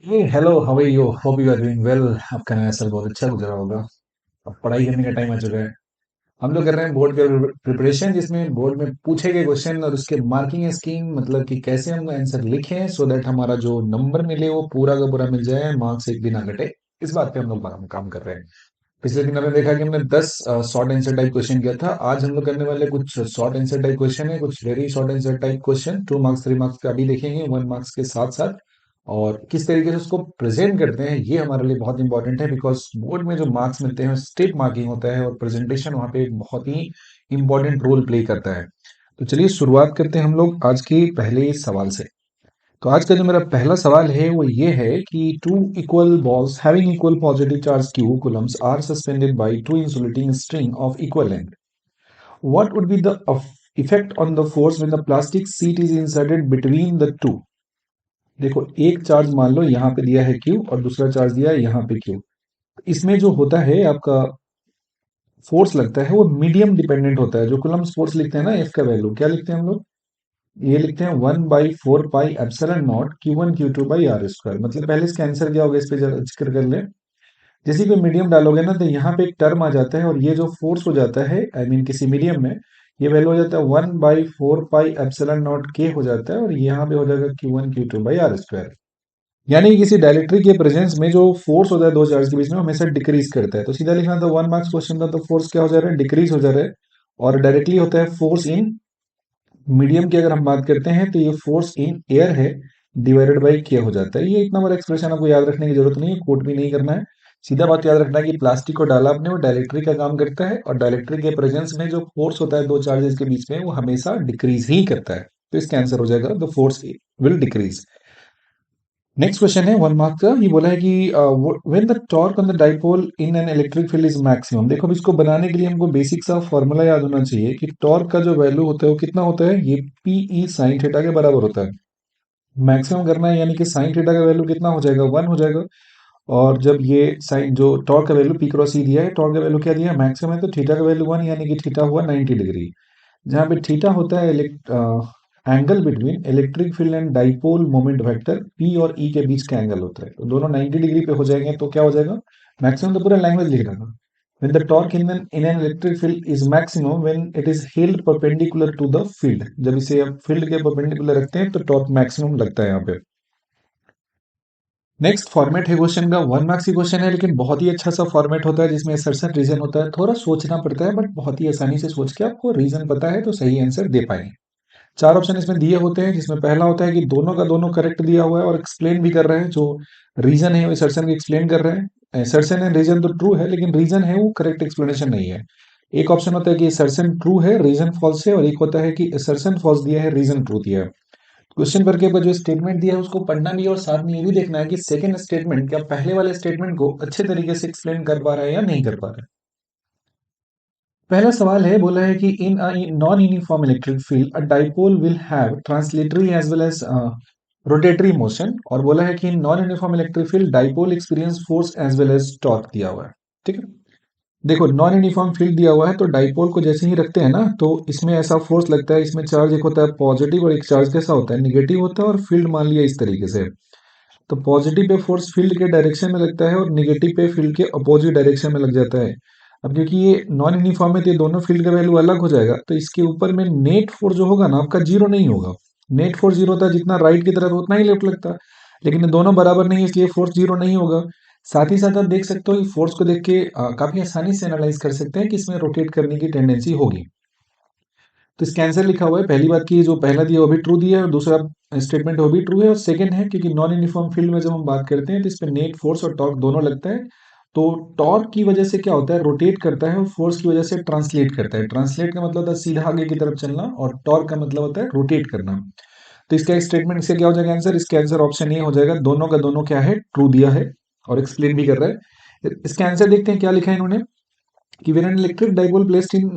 Hey hello, how are you? Hope you are doing well. आपका नया साल बहुत अच्छा गुजरा होगा। अब पढ़ाई करने का टाइम आ चुका है। हम लोग कर रहे हैं बोर्ड के प्रिपरेशन, जिसमें बोर्ड में पूछे गए क्वेश्चन और उसके मार्किंग स्कीम, मतलब कि कैसे हम आंसर लिखें सो दैट हमारा जो नंबर मिले वो पूरा का पूरा मिल जाए, मार्क्स एक भी ना घटे। इस बात पे हम लोग काम कर रहे हैं। पिछले दिन हमने देखा कि हमने 10 शॉर्ट आंसर टाइप क्वेश्चन किया था। आज हम लोग करने वाले कुछ शॉर्ट आंसर टाइप क्वेश्चन है, कुछ very short answer type question, 2 marks 3 marks का भी देखेंगे, 1 मार्क्स के साथ साथ। और किस तरीके से उसको प्रेजेंट करते हैं ये हमारे लिए बहुत इंपॉर्टेंट है, बिकॉज बोर्ड में जो मार्क्स मिलते हैं स्टेप मार्किंग होता है और प्रेजेंटेशन वहाँ पे एक बहुत ही इंपॉर्टेंट रोल प्ले करता है। तो चलिए शुरुआत करते हैं हम लोग आज के पहले सवाल से। तो आज का जो मेरा पहला सवाल है वो ये है कि two equal balls having equal positive charge q coulombs are suspended by two insulating string of equal length. What would be the effect on the force when the plastic sheet is inserted between the two. देखो, एक charge मान लो यहाँ पे दिया है q और दूसरा charge दिया है यहाँ पे q। इसमें जो होता है आपका फोर्स लगता है वो मीडियम डिपेंडेंट होता है। जो कुलम्स फोर्स लिखते हैं ना, एफ का वैल्यू क्या लिखते हैं हम लोग? ये लिखते हैं 1/4 पाई एप्सिलॉन नॉट Q1 Q2/r²। मतलब पहले इसका आंसर क्या होगा इस पे जरा जिक्र कर ले। जैसे कोई मीडियम डालोगे ना तो यहाँ पे एक टर्म आ जाता है और ये जो फोर्स हो जाता है, आई मीन किसी मीडियम में, ये वैल्यू हो जाता है 1/4 पाई एप्सिलॉन नॉट के हो जाता है, और यहाँ पे हो जाएगा Q1 Q2/r²। यानी कि किसी डायरेक्ट्री के प्रेजेंस में जो फोर्स होता है दो चार्ज के बीच में, हमेशा डिक्रीज करता है। तो सीधा लिखना था, 1 मार्क्स क्वेश्चन था तो फोर्स क्या हो जा रहा है? डिक्रीज हो जा रहा है। और डायरेक्टली होता है फोर्स इन मीडियम की अगर हम बात करते हैं तो ये फोर्स इन एयर है, डिवाइडेड बाई के हो जाता है। ये इतना बड़ा एक्सप्रेशन आपको याद रखने की जरूरत नहीं है, कोट भी नहीं करना है। सीधा बात याद रखना है कि प्लास्टिक को डाला आपने वो डायरेक्ट्री का काम करता है, और डायरेक्ट्री के प्रेजेंस में जो फोर्स होता है दो चार्जेस के बीच में वो हमेशा डिक्रीज ही करता है। तो इसका आंसर हो जाएगा the force will decrease. Next question है 1 मार्क का। ये बोला है कि when the torque on the dipole in an electric field is maximum. देखो, अब इसको बनाने के लिए हमको बेसिक सा फॉर्मूला याद होना चाहिए कि टॉर्क का जो वैल्यू होता है वो कितना होता है, ये पी ई साइन थीटा के बराबर होता है। मैक्सिमम करना है यानी कि साइन थीटा का वैल्यू कितना हो जाएगा, 1 हो जाएगा। और जब ये साइन जो टॉर्क का वैल्यू पी क्रॉस ई दिया है, टॉर्क का वैल्यू क्या दिया है, मैक्सिमम है, तो थीटा का वैल्यू 1 यानी कि थीटा हुआ 90 डिग्री। जहाँ पे थीटा होता है angle between electric field and dipole moment vector P और ई के बीच का एंगल होता है। तो दोनों 90 डिग्री पे हो जाएंगे तो क्या हो जाएगा? मैक्सिमम तो पूरा लैंग्वेज लिख रहा था। when the torque in an electric field is maximum when it is held perpendicular to the field। जब इसे आप फील्ड के परपेंडिकुलर रखते हैं तो टॉर्क मैक्सिमम लगता है यहाँ पे। नेक्स्ट फॉर्मेट है क्वेश्चन का, 1 मार्क्स की क्वेश्चन है, लेकिन बहुत ही अच्छा सा फॉर्मेट होता है जिसमें असर्शन रीजन होता है। थोड़ा सोचना पड़ता है बट बहुत ही आसानी से सोच के आपको रीजन पता है तो सही आंसर दे पाएंगे। चार ऑप्शन इसमें दिए होते हैं, जिसमें पहला होता है कि दोनों का दोनों करेक्ट दिया हुआ है और एक्सप्लेन भी कर रहे हैं। जो रीजन है वो असर्शन की एक्सप्लेन कर रहे हैं। असर्शन एंड रीजन तो ट्रू है, लेकिन रीजन है वो करेक्ट एक्सप्लेनेशन नहीं है। एक ऑप्शन होता है कि असर्शन ट्रू है रीजन फॉल्स है, और एक होता है कि असर्शन फॉल्स दिया है रीजन ट्रू दिया है। क्वेश्चन भर के ऊपर जो स्टेटमेंट दिया है उसको पढ़ना भी है, और साथ में ये भी देखना है कि सेकंड स्टेटमेंट क्या पहले वाले स्टेटमेंट को अच्छे तरीके से एक्सप्लेन कर पा रहा है या नहीं कर पा रहा है। पहला सवाल है, बोला है कि in a non uniform electric field a dipole will have translatory as well as rotatory motion. और बोला है कि in non uniform electric field dipole experience force as well as torque दिया हुआ है। ठीक है। देखो, नॉन यूनिफॉर्म फील्ड दिया हुआ है तो डाइपोल को जैसे ही रखते हैं ना तो इसमें ऐसा फोर्स लगता है। इसमें चार्ज एक होता है पॉजिटिव और एक चार्ज कैसा होता है, निगेटिव होता है। और फील्ड मान लिया इस तरीके से, तो पॉजिटिव पे फोर्स फील्ड के डायरेक्शन में लगता है और निगेटिव पे फील्ड के अपोजिट डायरेक्शन में लग जाता है। अब क्योंकि ये नॉन यूनिफॉर्म है तो ये दोनों फील्ड का वैल्यू अलग हो जाएगा, तो इसके ऊपर में नेट फोर्स जो होगा ना आपका जीरो नहीं होगा। नेट फोर्स जीरो होता है, जितना राइट की तरफ उतना ही लेफ्ट लगता है, लेकिन ये दोनों बराबर नहीं है इसलिए फोर्स जीरो नहीं होगा। साथ ही साथ आप देख सकते हो फोर्स को देख के काफी आसानी से एनालाइज कर सकते हैं कि इसमें रोटेट करने की टेंडेंसी होगी। तो इसका आंसर लिखा हुआ है, पहली बात की जो पहला दिया वो भी ट्रू दिया है और दूसरा स्टेटमेंट वो भी ट्रू है। और सेकंड है क्योंकि नॉन यूनिफॉर्म फील्ड में जब हम बात करते हैं तो इसमें नेट फोर्स और टॉर्क दोनों लगता है। तो टॉर्क की वजह से क्या होता है, रोटेट करता है, और फोर्स की वजह से ट्रांसलेट करता है। ट्रांसलेट का मतलब होता है सीधा आगे की तरफ चलना, और टॉर्क का मतलब होता है रोटेट करना। तो इसका स्टेटमेंट इससे क्या हो जाएगा आंसर, इसका आंसर ऑप्शन ए हो जाएगा। दोनों का दोनों क्या है, ट्रू दिया है और एक्सप्लेन भी कर रहा है। इसका आंसर देखते हैं क्या लिखा है इन्होंने, कि when an electric dipole placed in,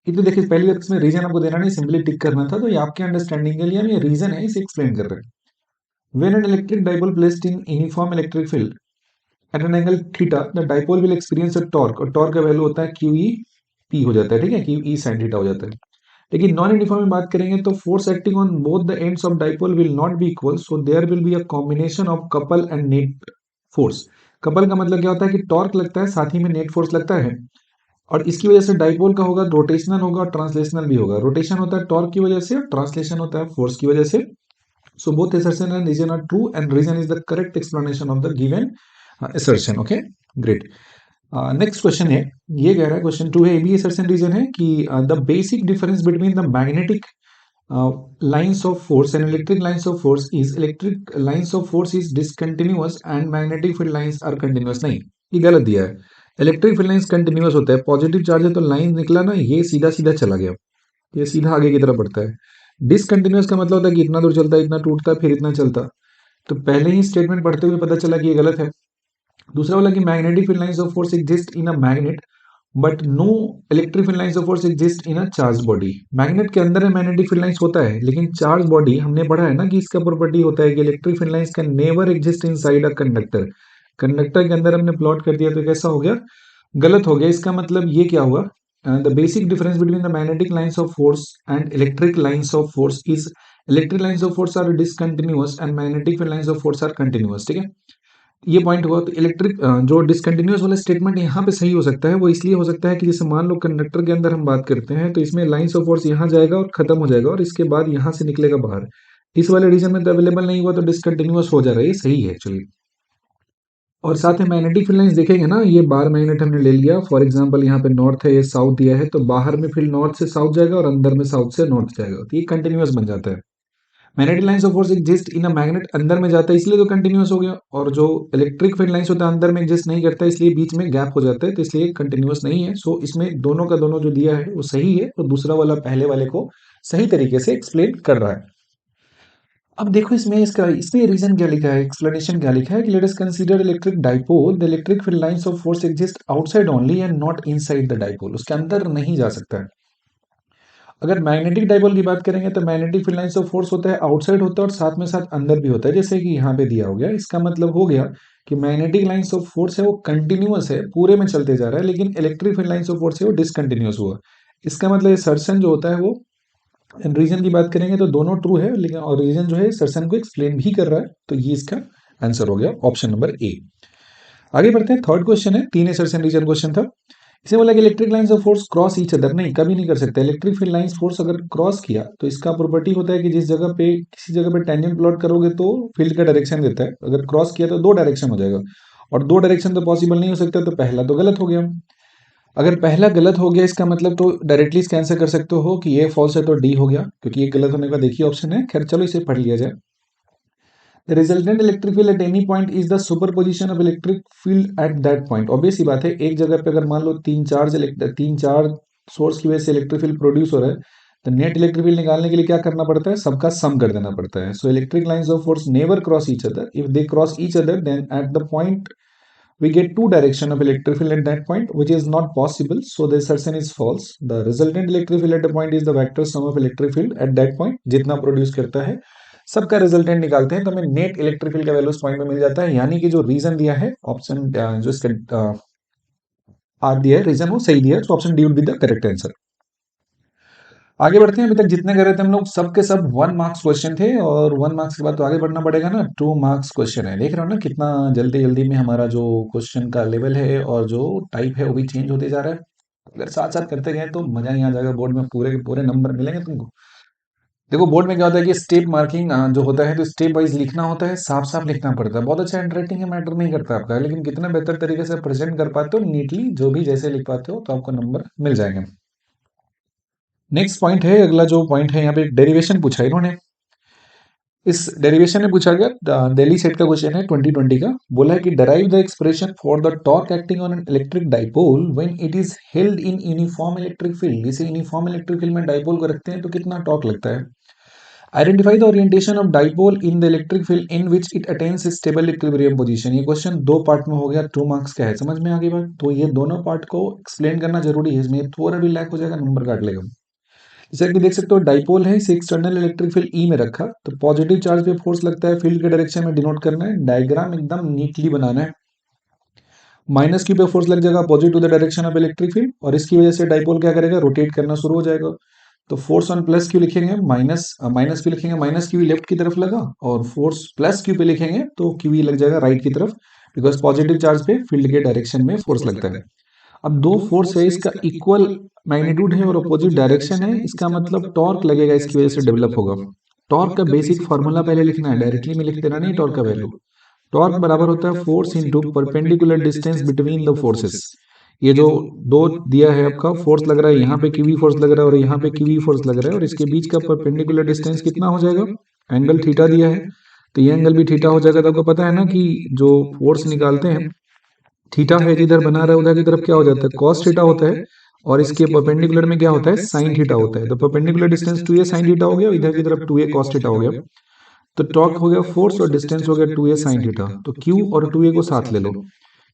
ये तो देखिए पहली बार इसमें रीजन आपको देना नहीं, सिंपली टिक करना था। तो ये आपके अंडरस्टैंडिंग के लिए हम ये रीजन है इसे एक्सप्लेन कर रहे हैं। When an electric dipole placed in uniform electric field at an angle theta the dipole will experience a torque, और टॉर्क का वैल्यू होता है क्यू ई पी हो जाता है। ठीक है, क्यू ई साइन थीटा हो जाता है। लेकिन नॉन यूनिफॉर्म में बात करेंगे तो force acting on both the ends of dipole will not be equal, so there will be a combination of couple and net force. Couple का मतलब क्या होता है कि टॉर्क लगता है, साथ ही में नेट फोर्स लगता है, और इसकी वजह से डाइपोल का होगा रोटेशनल होगा और ट्रांसलेशनल भी होगा। रोटेशन होता है टॉर्क की वजह से और ट्रांसलेशन होता है फोर्स की वजह से। So both assertion and reason are true, and reason is the correct explanation of the given assertion. Okay, great. Next question है, ये कह रहा है क्वेश्चन 2 है, ये भी assertion रीजन है कि the basic difference between the magnetic lines of force and electric lines of force is electric lines of force is discontinuous and magnetic field lines are continuous। नहीं, ये गलत दिया है। इलेक्ट्रिक फील्ड लाइंस कंटिन्यूअस होता है, positive charge है तो line निकला ना, ये सीधा सीधा चला गया, ये सीधा आगे की तरफ बढ़ता है। डिसकंटिन्यूअस का मतलब होता है कि इतना दूर चलता है, इतना टूटता है, फिर इतना चलता। तो पहले ही स्टेटमेंट पढ़ते हुए पता चला कि ये गलत है। दूसरा वाला कि magnetic field lines of force exist in a magnet but no electric field lines of force exist in a charge body. Magnet के अंदर मैग्नेटिक फील्ड लाइंस होता है, लेकिन चार्ज बॉडी हमने पढ़ा है ना कि इसका प्रॉपर्टी होता है कि electric field lines can never exist inside a conductor. Conductor के अंदर हमने प्लॉट कर दिया तो कैसा हो गया, गलत हो गया। इसका मतलब ये क्या हुआ, the basic difference between the magnetic lines of force and electric lines of force is electric lines of force are discontinuous and magnetic field lines of force are continuous. ठीक है, ये पॉइंट हुआ। तो इलेक्ट्रिक जो discontinuous वाला statement यहाँ पे सही हो सकता है, वो इसलिए हो सकता है कि जैसे मान लो कंडक्टर के अंदर हम बात करते हैं तो इसमें लाइंस ऑफ फोर्स यहाँ जाएगा और खत्म हो जाएगा और इसके बाद यहाँ से निकलेगा बाहर। इस वाले रीजन में तो अवेलेबल नहीं हुआ तो डिसकंटिन्यूअस हो जा रहा है, ये सही है एक्चुअली। और साथ में मैग्नेटिक फील्ड लाइंस देखेंगे ना, ये बार मैग्नेट हमने ले लिया, फॉर एग्जांपल यहाँ पे नॉर्थ है, ये साउथ दिया है, तो बाहर में फील्ड नॉर्थ से साउथ जाएगा और अंदर में साउथ से नॉर्थ जाएगा, तो ये कंटिन्यूअस बन जाता है। Magnetic lines of force exist in a magnet, अंदर में जाता है इसलिए तो कंटिन्यूअस हो गया, और जो इलेक्ट्रिक फील्ड लाइंस होता है अंदर में एग्जिस्ट नहीं करता इसलिए बीच में गैप हो जाता है, तो इसलिए कंटिन्यूअस नहीं है। सो इसमें दोनों का दोनों जो दिया है वो सही है, और दूसरा वाला पहले वाले को सही तरीके से एक्सप्लेन कर रहा है। अब देखो इसमें इसका इसमें रीजन क्या लिखा है, एक्सप्लेनेशन क्या लिखा है कि late us consider electric dipole, the electric field lines of force exist outside only and not inside the dipole, उसके अंदर नहीं जा सकता है। अगर मैग्नेटिक डाइपोल की बात करेंगे तो magnetic field lines of force होता है आउटसाइड होता है और साथ में साथ अंदर भी होता है, जैसे कि यहाँ पे दिया हो गया। इसका मतलब हो गया कि मैग्नेटिक लाइंस ऑफ फोर्स है वो कंटिन्यूअस है, पूरे में चलते जा रहा है, लेकिन electric field lines of force है वो डिसकंटिन्यूअस हुआ। इसका मतलब सर्सन जो होता है वो, रीजन की बात करेंगे तो दोनों ट्रू है, लेकिन और रीजन जो है सर्सन को एक्सप्लेन भी कर रहा है, तो ये इसका आंसर हो गया ऑप्शन नंबर ए। आगे बढ़ते हैं, थर्ड क्वेश्चन है, तीन सर्सन रीजन क्वेश्चन था। इसे बोला कि electric lines of force cross each other, नहीं कभी नहीं कर सकते। इलेक्ट्रिक फील्ड लाइंस फोर्स अगर क्रॉस किया तो इसका प्रॉपर्टी होता है कि जिस जगह पे किसी जगह पे टेंजेंट प्लॉट करोगे तो फील्ड का डायरेक्शन देता है, अगर क्रॉस किया तो दो डायरेक्शन हो जाएगा, और दो डायरेक्शन तो पॉसिबल नहीं हो सकता, तो पहला तो गलत हो गया। अगर पहला गलत हो गया इसका मतलब तो डायरेक्टली इसका आंसर कर सकते हो कि ये फॉल्स है तो डी हो गया, क्योंकि ये गलत होने का देखिए ऑप्शन है। खैर चलो इसे पढ़ लिया जाए। The resultant electric field at any point is the superposition of electric field at that point। Obvious सी बात है, एक जगह पे अगर मान लो तीन चार सोर्स की वजह से इलेक्ट्रिक फील्ड प्रोड्यूस हो रहा है, तो नेट इलेक्ट्रिक फील्ड निकालने के लिए क्या करना पड़ता है, सबका सम कर देना पड़ता है। So electric lines of force never cross each other, if they cross each other than at the point we get two direction of electric field at that point, which is not possible, so the assertion is false। The resultant electric field at the point is the vector sum of electric field at that point, जितना produce करता है सबका resultant निकालते हैं तो हमें net electric field का value उस पॉइंट में मिल जाता है, यानी कि जो रीजन दिया है ऑप्शन जो इसका आर दिया है रीजन वो सही दिया है, तो option D would be the correct answer. आगे बढ़ते हैं, अभी तक जितने कर रहे थे हम लोग सब के सब 1 मार्क्स क्वेश्चन थे, और 1 मार्क्स के बाद तो आगे बढ़ना पड़ेगा ना, 2 मार्क्स क्वेश्चन है। देख रहे हो ना कितना जल्दी जल्दी में हमारा जो क्वेश्चन का लेवल है और जो टाइप है वो भी चेंज होते जा रहा है। अगर साथ साथ करते गए तो मजा नहीं आ जाएगा, बोर्ड में पूरे के पूरे नंबर मिलेंगे तुमको। देखो बोर्ड में क्या होता है कि स्टेप मार्किंग जो होता है तो स्टेप वाइज लिखना होता है, साफ साफ लिखना पड़ता है। बहुत अच्छा हैंड राइटिंग है, मैटर नहीं करता आपका, लेकिन कितना बेहतर तरीके से प्रेजेंट कर पाते हो नीटली, जो भी जैसे लिख पाते हो तो आपको नंबर मिल जाएंगे। नेक्स्ट पॉइंट है, अगला जो पॉइंट है यहाँ पे डेरिवेशन पूछा है इन्होंने। इस डेरिवेशन में पूछा गया, दिल्ली सेट का क्वेश्चन है 2020 का, बोला है कि derive the expression for the torque acting on an electric dipole when it is held in uniform electric field. जैसे यूनिफॉर्म इलेक्ट्रिक फील्ड में डाइपोल को रखते हैं तो कितना टॉर्क लगता है। Identify the orientation of dipole in the electric field in which it attains stable equilibrium position. ये क्वेश्चन 2 पार्ट में हो गया, 2 मार्क्स का है, समझ में आ गई बात। तो ये दोनों पार्ट को एक्सप्लेन करना जरूरी है, इसमें थोड़ा भी लैक हो जाएगा नंबर काट लेगा। जैसे कि देख सकते हो डाइपोल है, इसे एक्सटर्नल इलेक्ट्रिक फील्ड ई में रखा, तो पॉजिटिव चार्ज पे फोर्स लगता है, फील्ड के डायरेक्शन में डिनोट करना है, डायग्राम एकदम नीटली बनाना है। माइनस क्यू पे फोर्स लग जाएगा opposite to the direction of electric field, और इसकी वजह से डाइपोल क्या करेगा, रोटेट करना शुरू हो जाएगा। तो फोर्स ऑन प्लस क्यू लिखेंगे, माइनस क्यू लिखेंगे, माइनस क्यू लेफ्ट की तरफ लगा, और फोर्स प्लस क्यू पे लिखेंगे तो क्यू लग जाएगा राइट की तरफ, बिकॉज पॉजिटिव चार्ज पे फील्ड के डायरेक्शन में फोर्स लगता है। अब दो फोर्स है, इसका इक्वल मैग्नीट्यूड है और अपोजिट डायरेक्शन है, इसका मतलब टॉर्क लगेगा, इसकी वजह से डेवलप होगा। टॉर्क का बेसिक फॉर्मूला पहले लिखना है, डायरेक्टली में लिख देना नहीं टॉर्क का वैल्यू। टॉर्क बराबर होता है force into perpendicular distance between the forces. ये जो दो दिया है आपका, फोर्स लग रहा है यहाँ पे क्यूवी फोर्स लग रहा है और यहाँ पे क्यूवी फोर्स लग रहा है, और इसके बीच का परपेंडिकुलर डिस्टेंस कितना हो जाएगा, एंगल थीटा दिया है, तो ये एंगल भी थीटा हो जाएगा। तो आपको पता है ना कि जो फोर्स निकालते हैं, थीटा है जिधर बना रहा है उधर की तरफ क्या हो जाता है, कॉस थीटा होता है, और इसके परपेंडिकुलर में क्या होता है, साइन थीटा होता है। तो perpendicular distance 2a sine theta हो गया, इधर की तरफ 2a कॉस थीटा हो गया। तो टॉर्क हो गया फोर्स और डिस्टेंस हो गया 2a साइन थीटा। तो q और 2a को साथ ले लो,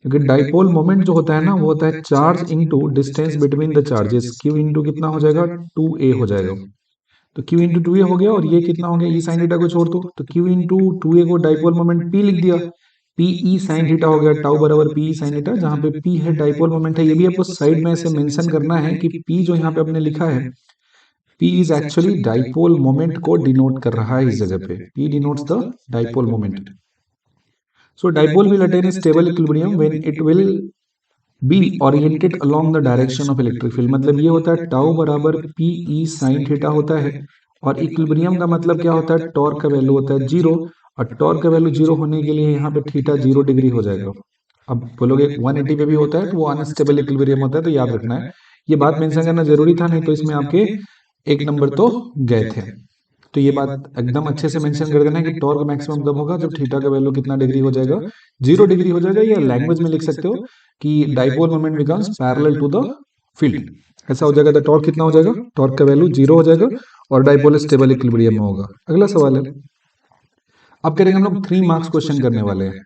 क्योंकि डाइपोल मोमेंट जो होता है ना वो होता है charge into distance between the charges. q into कितना हो जाएगा, 2a हो जाएगा। तो q इंटू 2a हो गया, और ये कितना हो गया, e साइन थीटा को छोड़ दो, तो q इंटू 2a को डाइपोल मोमेंट p लिख दिया, पी ई साइन थीटा हो गया, टाउ बराबर पी ई साइन थीटा, जहां पे p है डाइपोल मोमेंट है। ये भी आपको साइड में ऐसे मेंशन करना है कि p जो यहाँ पे आपने लिखा है, p is actually dipole moment को डिनोट कर रहा है इस जगह पे, p denotes the dipole moment. So dipole will attain stable equilibrium when it will be oriented along the direction of electric field. मतलब ये होता है टाउ बराबर पी ई साइन थीटा होता है, और इक्विलिब्रियम का मतलब क्या होता है, टॉर्क का वैल्यू होता है जीरो, और टॉर्क का वैल्यू जीरो होने के लिए यहाँ पे थीटा 0 डिग्री हो जाएगा। अब बोलोगे 180 पे भी होता है तो वो अनस्टेबल इक्विलिब्रियम होता है, तो याद रखना है, ये बात मेंशन करना जरूरी था, नहीं तो इसमें आपके एक नंबर तो गए थे। तो ये बात एकदम अच्छे से मेंशन कर देना है कि टॉर्क मैक्सिमम कब होगा, जब थीटा का वैल्यू कितना डिग्री हो जाएगा, 0 डिग्री हो जाएगा, या लैंग्वेज में लिख सकते हो कि dipole moment becomes parallel to the field. ऐसा हो जाएगा तो टॉर्क कितना हो जाएगा, टॉर्क का वैल्यू 0 हो जाएगा और डाइपोल स्टेबल इक्विलिब्रियम में होगा। अगला सवाल है, अब करेंगे हम लोग 3 मार्क्स क्वेश्चन करने वाले हैं।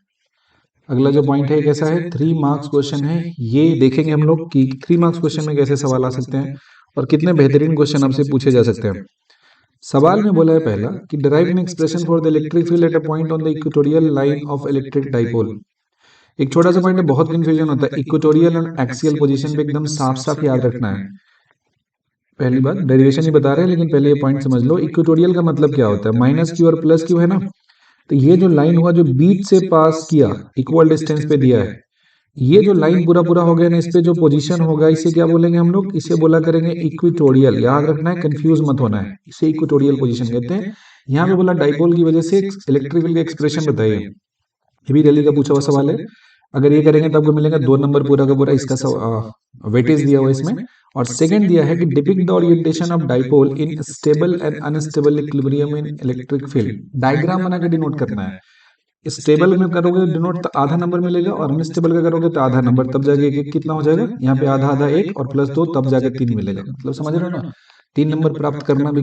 अगला जो पॉइंट है कैसा है, 3 मार्क्स क्वेश्चन है, ये देखेंगे हम लोग कि 3 मार्क्स क्वेश्चन में कैसे सवाल आ सकते हैं और कितने बेहतरीन क्वेश्चन आपसे पूछे जा सकते हैं। सवाल में बोला है पहला कि derive an expression for the electric field at a point on the equatorial line of electric dipole. एक छोटा सा पॉइंट है, बहुत कंफ्यूजन होता है, इक्वेटोरियल और एक्सियल पोजीशन पे एकदम साफ साफ याद रखना है। पहली बात डेरिवेशन ही बता रहे हैं, लेकिन पहले ये पॉइंट समझ लो, इक्वेटोरियल का मतलब क्या होता है, माइनस क्यू और प्लस क्यू है ना, तो ये जो लाइन हुआ जो बीच से पास किया इक्वल डिस्टेंस पे दिया है, ये जो लाइन पूरा पूरा हो गया ना, इस पे जो पोजीशन होगा इसे क्या बोलेंगे हम लोग, इसे बोला करेंगे इक्वेटोरियल। याद रखना है, कंफ्यूज मत होना है, इसे इक्वेटोरियल पोजीशन कहते हैं। यहाँ पे बोला डाइपोल की वजह से इलेक्ट्रिक फील्ड का एक्सप्रेशन बताइए, ये भी दिल्ली का पूछा हुआ सवाल है। अगर ये करेंगे तो आपको मिलेगा 2 नंबर पूरा का पूरा, इसका वेटेज दिया हुआ इसमें। और सेकंड दिया है कि depict the orientation of dipole in stable and unstable equilibrium in electric field. Diagram बना के डिनोट करना है, स्टेबल में करोगे डिनोट तो आधा नंबर मिलेगा, और अनस्टेबल का करोगे तो आधा नंबर, तब जाके एक कितना हो जाएगा, यहाँ पे आधा आधा 1 और प्लस 2 तब जाके 3 मिलेगा। मतलब समझ रहे हो ना, 3 नंबर प्राप्त करना भी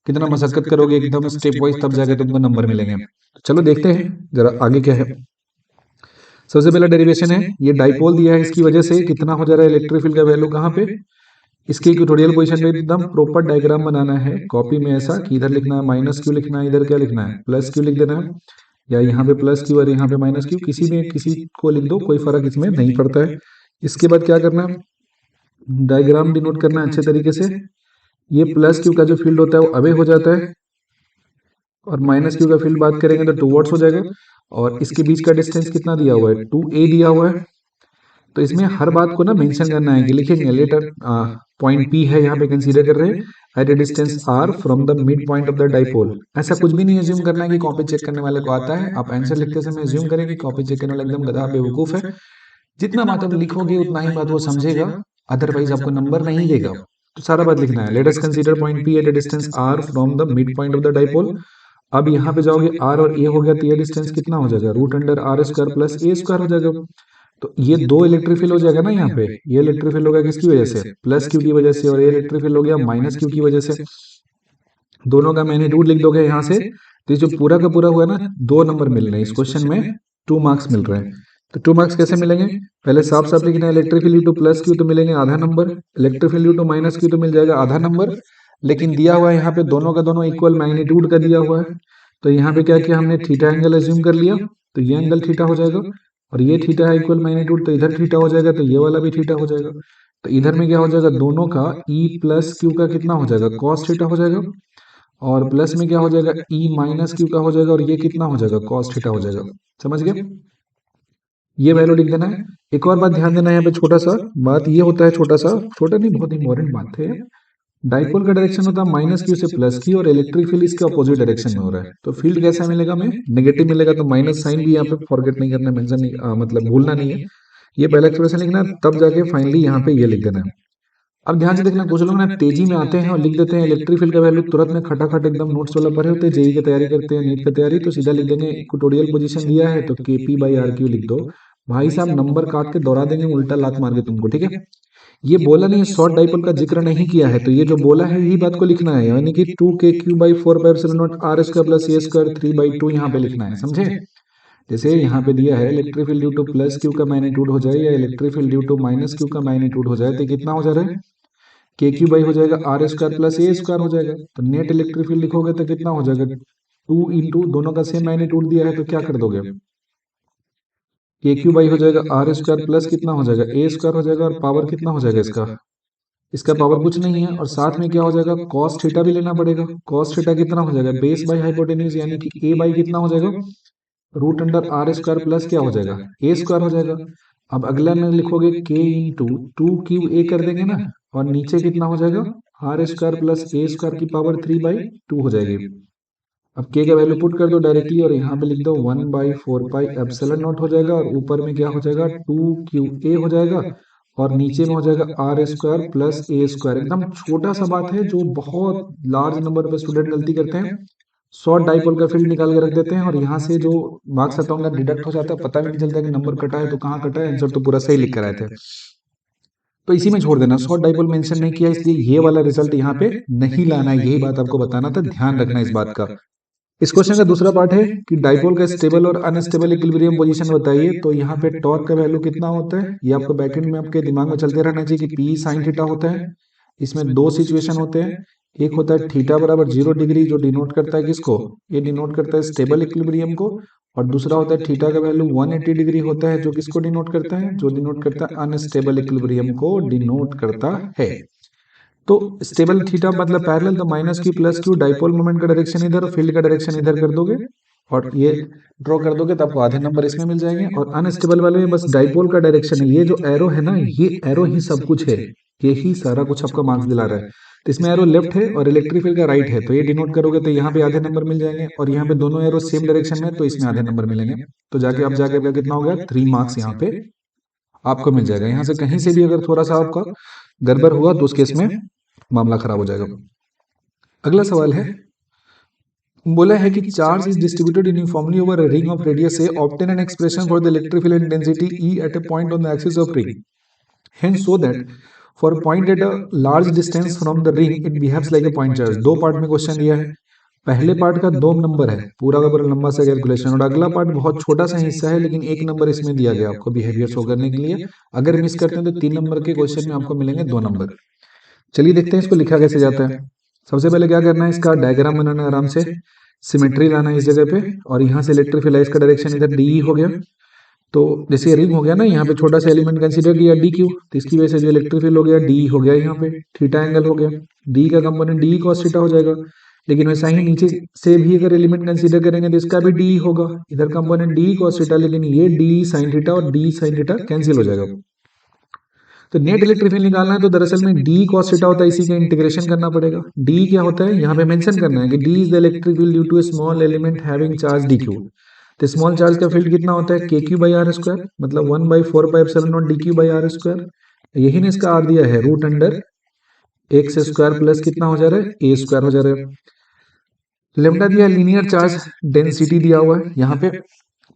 कितना मशक्कत करोगे एकदम स्टेप वाइज, तब जाके तुमको नंबर मिलेंगे। चलो देखते हैं जरा आगे क्या है। सबसे पहला डेरिवेशन है, ये डाइपोल दिया है, इसकी वजह से कितना हो जा रहा है इलेक्ट्रिक फील्ड का वैल्यू कहाँ पे, इसके इक्वेटोरियल पोजीशन पे एकदम प्रॉपर डायग्राम बनाना है कॉपी में, ऐसा कि इधर लिखना है माइनस क्यू लिखना है, इधर क्या लिखना है प्लस क्यू लिख देना है, या यहाँ पे प्लस क्यू और यहाँ पे माइनस क्यू, किसी में किसी को लिख दो, कोई फर्क इसमें नहीं पड़ता है। इसके बाद क्या करना है, डायग्राम डिनोट करना है अच्छे तरीके से। ये प्लस क्यू का जो फील्ड होता है वो अवे हो जाता है, और माइनस क्यू का फील्ड बात करेंगे तो टूवर्ड्स हो जाएगा, और इसके बीच का डिस्टेंस कितना दिया हुआ है, 2a दिया हुआ है। तो इसमें हर बात को ना मेंशन करना है कि लिखेंगे लेटर पॉइंट P है यहाँ पे कंसीडर कर रहे हैं at a distance r from the mid point of the dipole. ऐसा कुछ भी नहीं एज्यूम करना है कि कॉपी चेक करने वाले को आता है। आप आंसर लिखते समय एज्यूम करें कि कॉपी चेक करने वाला एकदम गधा बेवकूफ है, जितना मात्रा लिखोगे उतना ही बात वो समझेगा, अदरवाइज आपको नंबर नहीं देगा। तो सारा बात लिखना है, let us consider point P at a distance r from the mid point of the dipole. अब यहाँ पे जाओगे r और a हो गया, तो ये डिस्टेंस कितना हो जाएगा, root under r square plus a square हो जाएगा। तो ये 2 इलेक्ट्रिक फील्ड हो जाएगा ना, यहाँ पे ये इलेक्ट्रिक फील्ड होगा किसकी वजह से, प्लस क्यू की वजह से, और ये इलेक्ट्रिक फील्ड हो गया माइनस क्यू की वजह से। दोनों का मैग्नीट्यूड लिख दोगे यहाँ से, तो जो पूरा का पूरा हुआ ना, 2 नंबर मिल रहे हैं इस क्वेश्चन में, 2 मार्क्स मिल रहे हैं। तो 2 मार्क्स कैसे मिलेंगे, पहले साफ साफ लिखना है, electric field to plus Q तो मिलेंगे आधा number, electric field to minus Q तो मिल जाएगा आधा नंबर। लेकिन दिया हुआ है यहाँ पे दोनों का दोनों इक्वल मैग्नीट्यूड का दिया हुआ है, तो यहाँ पे क्या किया हमने, थीटा एंगल एज्यूम कर लिया, तो ये एंगल थीटा हो जाएगा, और ये थीटा है इक्वल मैग्नीट्यूड, तो इधर थीटा हो जाएगा, तो ये वाला भी थीटा हो जाएगा। तो इधर में क्या हो जाएगा, दोनों का ई प्लस क्यू का कितना हो जाएगा, कॉस थीटा हो जाएगा, और प्लस में क्या हो जाएगा, ई माइनस क्यू का हो जाएगा, और ये कितना हो जाएगा, कॉस थीटा हो जाएगा। समझ गए, ये वैल्यू लिख देना है। एक और बात ध्यान देना है यहाँ पे, छोटा सा बात ये होता है, छोटा सा, छोटा नहीं बहुत इंपॉर्टेंट बात है। डाइपोल का डायरेक्शन होता है माइनस क्यू से प्लस की, और इलेक्ट्रिक फील्ड इसके अपोजिट डायरेक्शन में हो रहा है, तो फील्ड कैसा मिलेगा, हमें नेगेटिव मिलेगा, तो माइनस साइन भी यहाँ पे फॉरगेट नहीं करना, मेंशन नहीं मतलब भूलना नहीं है। ये पहला एक्सप्रेशन लिखना है, तब जाके फाइनली यहाँ पे ये लिख देना है। अब ध्यान से देखना, कुछ लोग ना तेजी में आते हैं और लिख देते हैं इलेक्ट्रिक फील्ड का वैल्यू तुरंत में खटाखट एकदम नोट्स वाला पढ़े होते हैं, जेई की तैयारी करते हैं, नीट की तैयारी, तो सीधा लिख देंगे इक्वेटोरियल पोजीशन दिया है तो केपी बाई आर क्यू लिख दो। भाई साहब नंबर काट के दोहरा देंगे, उल्टा लात मार के तुमको, ठीक है। ये बोला नहीं, शॉर्ट डाइपोल का जिक्र नहीं किया है, तो ये जो बोला है यही बात को लिखना है, यानी कि 2 k/4 R square plus A square 3/2 यहाँ पे लिखना है, समझे। जैसे यहाँ पे दिया है electric field due to plus Q का मैग्नीट्यूड हो जाए, या electric field due to minus Q का मैग्नीट्यूड हो जाए, तो कितना हो जा रहा है, के क्यू बाई हो जाएगा R square plus A square हो जाएगा। तो नेट इलेक्ट्रिक फील्ड लिखोगे तो कितना हो जाएगा, 2 दोनों का सेम मैग्नीट्यूड दिया है, तो क्या कर दोगे, के क्यू बाई हो जाएगा आर स्क्वायर प्लस कितना हो जाएगा, ए स्क्वायर हो जाएगा, और पावर कितना हो जाएगा इसका, इसका पावर कुछ नहीं है, और साथ में क्या हो जाएगा, कॉस थीटा भी लेना पड़ेगा। कॉस थीटा कितना हो जाएगा, बेस बाई हाइपोटेन्यूज, यानी कि ए बाई कितना हो जाएगा, root under R square plus क्या हो जाएगा, ए स्क्वायर हो जाएगा। अब अगला में लिखोगे के इंटू 2 क्यू ए कर देंगे ना, और नीचे कितना हो जाएगा, R square plus A square की पावर 3/2 हो जाएगी। अब के का वैल्यू पुट कर दो डायरेक्टली, और यहाँ पे लिख दो 1/4 पाई एप्सिलॉन नॉट हो जाएगा, और ऊपर में क्या हो जाएगा, 2 क्यू ए हो जाएगा, और नीचे में हो जाएगा R square plus A square. एकदम छोटा सा बात है जो बहुत लार्ज नंबर पे स्टूडेंट गलती करते हैं, शॉर्ट डाइपोल का फील्ड निकाल के रख देते हैं, और यहाँ से जो मार्क्स आता होगा डिडक्ट हो जाता है, पता भी नहीं चलता कि नंबर कटा है तो कहाँ कटा है, आंसर तो पूरा सही लिख कर आए थे। तो इसी में छोड़ देना, शॉर्ट डाइपोल मेंशन नहीं किया, इसलिए ये वाला रिजल्ट यहाँ पे नहीं लाना है, यही बात आपको बताना था, ध्यान रखना इस बात का। इस क्वेश्चन का दूसरा पार्ट है कि डाइपोल का स्टेबल और अनस्टेबल इक्विलिब्रियम पोजीशन बताइए, तो यहाँ पे टॉर्क का वैल्यू कितना होता है, ये आपको बैकेंड में आपके दिमाग में चलते रहना चाहिए कि पी साइन थीटा होता है। इसमें दो सिचुएशन होते हैं, एक होता है थीटा बराबर 0 डिग्री, जो डिनोट करता है किसको, ये डिनोट करता है स्टेबल इक्विलिब्रियम को, और दूसरा होता है थीटा का वैल्यू 180 डिग्री होता है, जो किसको डिनोट करता है, जो डिनोट करता है अनस्टेबल इक्विलिब्रियम को डिनोट करता है। तो स्टेबल थीटा मतलब पैरेलल, तो minus Q plus Q, dipole moment का डायरेक्शन इधर, फील्ड का डायरेक्शन इधर कर दोगे, और ये ड्रॉ कर दोगे तो आपको आधे नंबर इसमें मिल जाएंगे। और अनस्टेबल वाले में बस डाइपोल का डायरेक्शन है, ये जो एरो है ना, ये एरो ही सब कुछ है, ये ही सारा कुछ आपको मार्क्स दिला रहा है। तो इसमें एरो लेफ्ट है और इलेक्ट्रिक फील्ड का राइट है, तो ये डिनोट करोगे तो यहाँ पे आधे नंबर मिल जाएंगे, और यहाँ पे दोनों एरो सेम डायरेक्शन में, तो इसमें आधे नंबर मिलेंगे। तो जाके अब जाके आपका कितना हो गया, 3 मार्क्स यहाँ पे आपको मिल जाएगा। यहाँ से कहीं से भी अगर थोड़ा सा आपका गड़बड़ हुआ तो उस केस में मामला खराब हो जाएगा। अगला सवाल है, बोला है कि charge is distributed uniformly over a ring of radius A, obtain an expression for the electric field intensity E at a point on the axis of ring, hence so that for point at a large distance from the ring it behaves like a point charge. दो part में question दिया है, पहले part का 2 number है, पूरा का पूरा लंबा सा कैलकुलेशन, और अगला पार्ट बहुत छोटा सा हिस्सा है, लेकिन 1 नंबर इसमें दिया गया आपको बिहेवियर शो करने के लिए। अगर मिस करते हैं तो 3 नंबर के क्वेश्चन में आपको मिलेंगे 2 नंबर। चलिए देखते हैं इसको लिखा कैसे जाता है। सबसे पहले क्या करना है, इसका डायग्राम बनाना है, आराम से सिमेट्री लाना है इस जगह पे, और यहाँ से इलेक्ट्रिक फील्ड का डायरेक्शन इधर डी हो गया। तो जैसे ये रिंग हो गया ना, यहाँ पे छोटा सा एलिमेंट कंसीडर किया डी क्यू, तो इसकी वजह से जो इलेक्ट्रिक फील्ड हो गया डी हो गया, यहाँ पे थीटा एंगल हो गया, डी का कंपोनेंट डी कॉस थीटा हो जाएगा। लेकिन वैसा ही नीचे से भी अगर एलिमेंट कंसीडर करेंगे तो इसका भी डी होगा, इधर कंपोनेंट डी कॉस थीटा, लेकिन ये डी साइन थीटा और डी साइन थीटा कैंसिल हो जाएगा। तो नेट इलेक्ट्रिक फील्ड निकालना है, तो दरअसल में डी कॉस थीटा होता है, इसी का इंटीग्रेशन करना पड़ेगा। डी क्या होता है यहाँ पे मेंशन करना है कि D is the electric field due to a small element having charge D Q. तो स्मॉल चार्ज का फील्ड कितना होता है, के क्यू बाई आर स्क्वायर, मतलब 1/4 pi D Q by R square. यही ने इसका आर दिया है, root under X square plus कितना हो जा रहा है, ए स्क्वायर हो जा रहा है। लेमडा दिया, लीनियर चार्ज डेंसिटी दिया हुआ है यहाँ पे।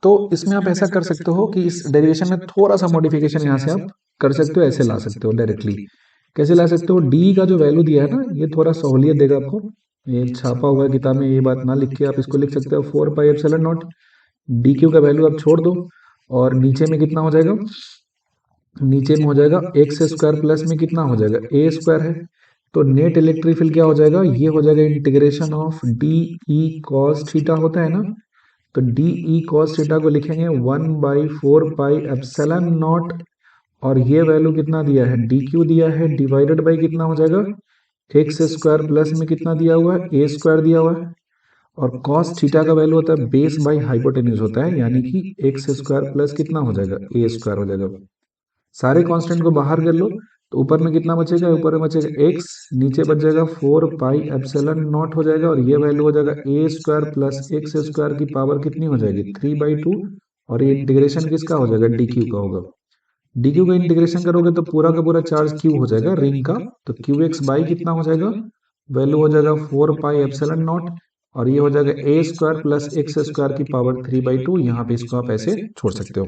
तो इसमें आप ऐसा कर सकते हो कि इस डेरिवेशन में थोड़ा सा मॉडिफिकेशन यहाँ से आप कर सकते हो, ऐसे ला सकते हो डायरेक्टली। कैसे ला सकते हो, डी का जो वैल्यू दिया है ना, ये थोड़ा सहूलियत देगा आपको, ये छापा हुआ है किताब में, ये बात ना लिख के आप इसको लिख सकते हो 4 pi epsilon not, D Q का वैल्यू आप छोड़ दो, और नीचे में कितना हो जाएगा, नीचे में हो जाएगा एक्स स्क्वायर प्लस में कितना हो जाएगा, ए स्क्वायर है। तो नेट इलेक्ट्रिक फील्ड क्या हो जाएगा, ये हो जाएगा integration of D E cos theta होता है ना, तो डी ई कॉस थीटा को लिखेंगे 1/4 पाई एप्सिलॉन नॉट, और ये वैल्यू कितना दिया है, डी क्यू दिया है, डिवाइडेड बाई कितना हो जाएगा, एक्स स्क्वायर प्लस में कितना दिया हुआ है, ए स्क्वायर दिया हुआ है। और कॉस थीटा का वैल्यू होता है बेस बाई हाइपोटेन्यूज होता है, यानी कि एक्स स्क्वायर प्लस कितना हो जाएगा, ए स्क्वायर हो जाएगा। सारे कांस्टेंट को बाहर कर लो तो ऊपर में कितना बचेगा, ऊपर में बचेगा एक्स, नीचे बच जाएगा 4 पाई एप्सिलॉन नॉट हो जाएगा, और ये वैल्यू हो जाएगा ए स्क्वायर प्लस एक्स स्क्वायर की पावर कितनी हो जाएगी, 3/2। और ये इंटीग्रेशन किसका हो जाएगा, डी क्यू का होगा। डी क्यू का इंटीग्रेशन करोगे तो पूरा का पूरा चार्ज क्यू हो जाएगा रिंग का, तो क्यू एक्स बाई कितना हो जाएगा, वैल्यू हो जाएगा 4 पाई एप्सिलॉन नॉट, और ये हो जाएगा ए स्क्वायर प्लस एक्स स्क्वायर की पावर 3/2। यहाँ पे इसको आप ऐसे छोड़ सकते हो।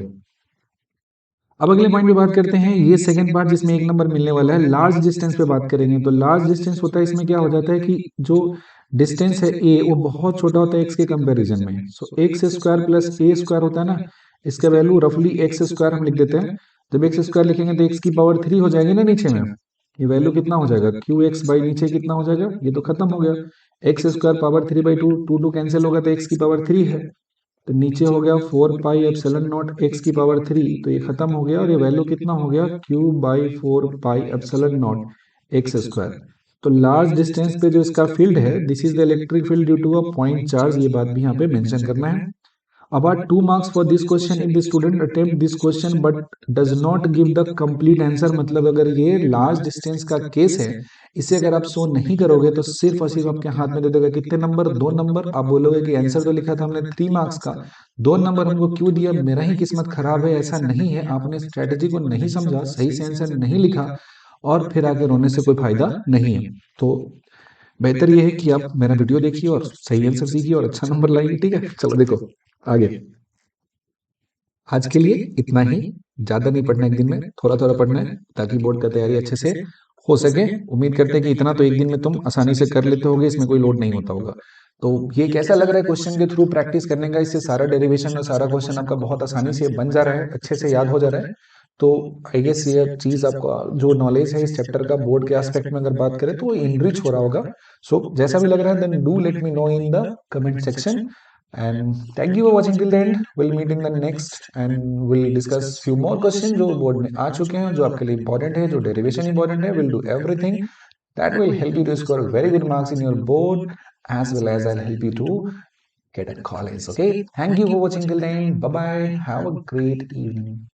अब अगले पॉइंट पे बात करते हैं, ये सेकंड पार्ट जिसमें एक नंबर मिलने वाला है, लार्ज डिस्टेंस पे बात करेंगे। तो लार्ज डिस्टेंस होता है, इसमें क्या हो जाता है कि जो डिस्टेंस है ए वो बहुत छोटा होता है एक्स के कंपैरिजन में। सो x square plus A square होता है ना, इसका वैल्यू रफली एक्स स्क्वायर हम लिख देते हैं। जब एक्स स्क्वायर लिखेंगे तो एक्स की पावर 3 हो जाएगी ना नीचे में, ये वैल्यू कितना हो जाएगा, क्यू एक्स बाई नीचे कितना हो जाएगा, ये तो खत्म हो गया। X square power 3/2, two two cancel होगा तो एक्स की पावर 3 है, तो नीचे हो गया 4 पाई एप्सिलॉन नॉट एक्स की पावर 3, तो ये खत्म हो गया और ये वैल्यू कितना हो गया, Q by 4 pi epsilon naught X square. तो लार्ज डिस्टेंस पे जो इसका फील्ड है, this is the electric field due to a point charge, ये बात भी यहाँ पे मेंशन करना है। About 2 marks for this question if the student attempt this question but does not give the complete answer। मतलब अगर ये लार्ज डिस्टेंस का केस है, इसे अगर आप सो नहीं करोगे तो सिर्फ और सिर्फ आपके हाथ में दे देगा कितने नंबर, 2 नंबर। आप बोलोगे कि आंसर तो लिखा था हमने 3 मार्क्स का, 2 नंबर हमको क्यों दिया, मेरा ही किस्मत खराब है। ऐसा नहीं है, आपने स्ट्रेटेजी को नहीं समझा, सही से आंसर नहीं लिखा, और फिर आगे रोने से कोई फायदा नहीं है। तो बेहतर यह है कि आप मेरा वीडियो देखिए और सही आंसर सीखिए और अच्छा नंबर लाइए। ठीक है, चलो देखो आगे। आज के लिए इतना ही, ज्यादा नहीं पढ़ना एक दिन में, थोड़ा थोड़ा पढ़ना है ताकि बोर्ड का तैयारी अच्छे से हो सके। उम्मीद करते हैं कि इतना तो एक दिन में तुम आसानी से कर लेते होगे, इसमें कोई लोड नहीं होता होगा। तो ये कैसा लग रहा है क्वेश्चन के थ्रू प्रैक्टिस करने का, इससे सारा डेरिवेशन और सारा क्वेश्चन आपका बहुत आसानी से बन जा रहा है, अच्छे से याद हो जा रहा है। तो आई गेस ये चीज आपको जो नॉलेज है इस चैप्टर का बोर्ड के एस्पेक्ट में अगर बात करें तो इनरिच हो रहा होगा। सो जैसा भी लग रहा है then do let me know in the comment section. And thank you for watching till the end. We'll meet in the next and we'll discuss few more questions जो बोर्ड में आ चुके हैं, जो आपके लिए important है, जो derivation important है। We'll do everything that will help you to score very good marks in your board, as well as I'll help you to get a college. Okay. Thank you for watching till the end. Bye bye. Have a great evening.